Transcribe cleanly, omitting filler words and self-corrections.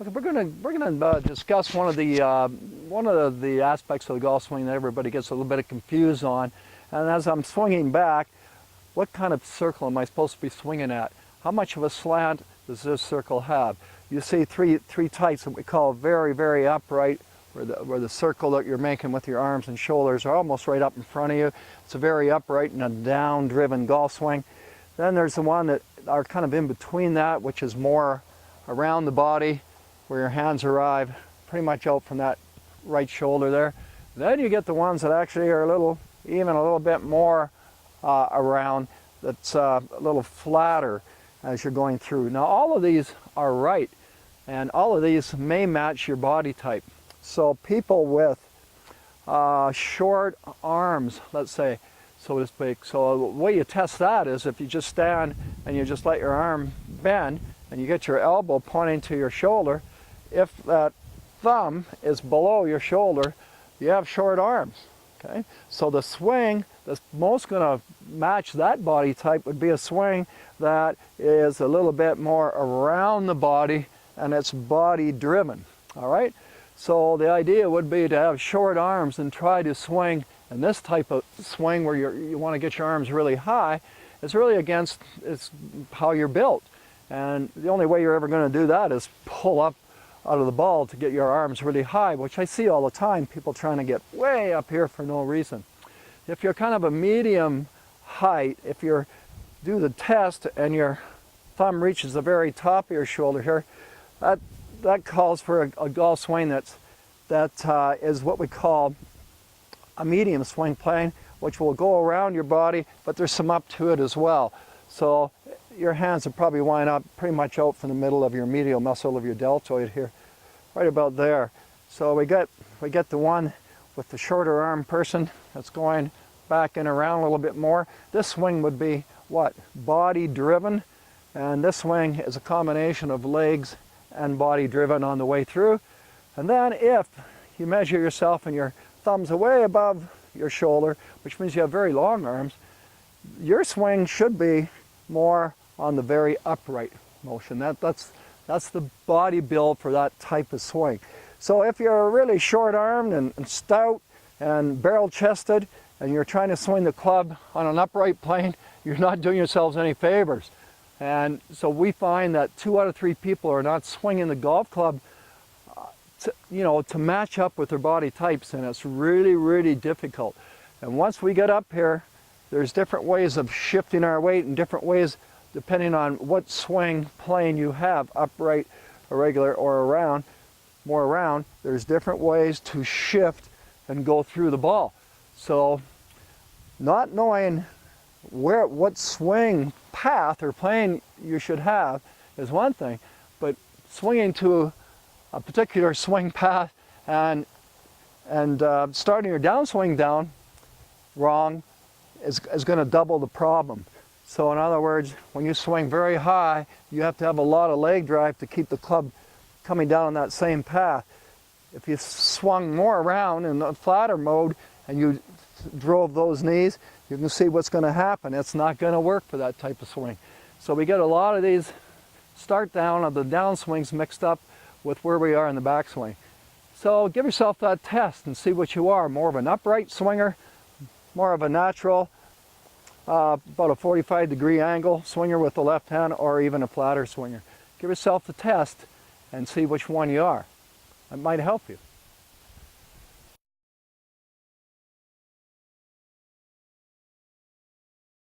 Okay, we're gonna discuss one of the aspects of the golf swing that everybody gets a little bit confused on. And as I'm swinging back, what kind of circle am I supposed to be swinging at? How much of a slant does this circle have? You see three types that we call very, very upright, where the circle that you're making with your arms and shoulders are almost right up in front of you. It's a very upright and a down-driven golf swing. Then there's the one that are kind of in between that, which is more around the body, where your hands arrive pretty much out from that right shoulder there. Then you get the ones that actually are even a little bit more around, that's a little flatter as you're going through. Now all of these are right, and all of these may match your body type. So people with short arms, let's say, so to speak. So the way you test that is if you just stand and you just let your arm bend and you get your elbow pointing to your shoulder. If that thumb is below your shoulder, you have short arms. Okay? So the swing that's most going to match that body type would be a swing that is a little bit more around the body and it's body driven. All right? So the idea would be to have short arms and try to swing, and this type of swing where you want to get your arms really high, it's really against how you're built. And the only way you're ever going to do that is pull up out of the ball to get your arms really high, which I see all the time, people trying to get way up here for no reason. If you're kind of a medium height, if you do the test and your thumb reaches the very top of your shoulder here, that calls for a golf swing that is what we call a medium swing plane, which will go around your body, but there's some up to it as well. So your hands will probably wind up pretty much out from the middle of your medial muscle of your deltoid here, right about there. So we get the one with the shorter arm person that's going back and around a little bit more. This swing would be what? Body driven, and this swing is a combination of legs and body driven on the way through. And then if you measure yourself and your thumb's way above your shoulder, which means you have very long arms, your swing should be more on the very upright motion. That's the body build for that type of swing. So if you're really short-armed and stout and barrel-chested and you're trying to swing the club on an upright plane, you're not doing yourselves any favors. And so we find that 2 out of 3 people are not swinging the golf club to match up with their body types, and it's really, really difficult. And once we get up here, there's different ways of shifting our weight and different ways depending on what swing plane you have, upright, irregular, or around, more around. There's different ways to shift and go through the ball. So not knowing what swing path or plane you should have is one thing, but swinging to a particular swing path and starting your downswing down wrong is going to double the problem. So in other words, when you swing very high, you have to have a lot of leg drive to keep the club coming down on that same path. If you swung more around in the flatter mode and you drove those knees, you can see what's going to happen. It's not going to work for that type of swing. So we get a lot of these start down of the downswings mixed up with where we are in the backswing. So give yourself that test and see what you are, more of an upright swinger, more of a natural, about a 45-degree angle swinger with the left hand, or even a flatter swinger. Give yourself the test and see which one you are. It might help you.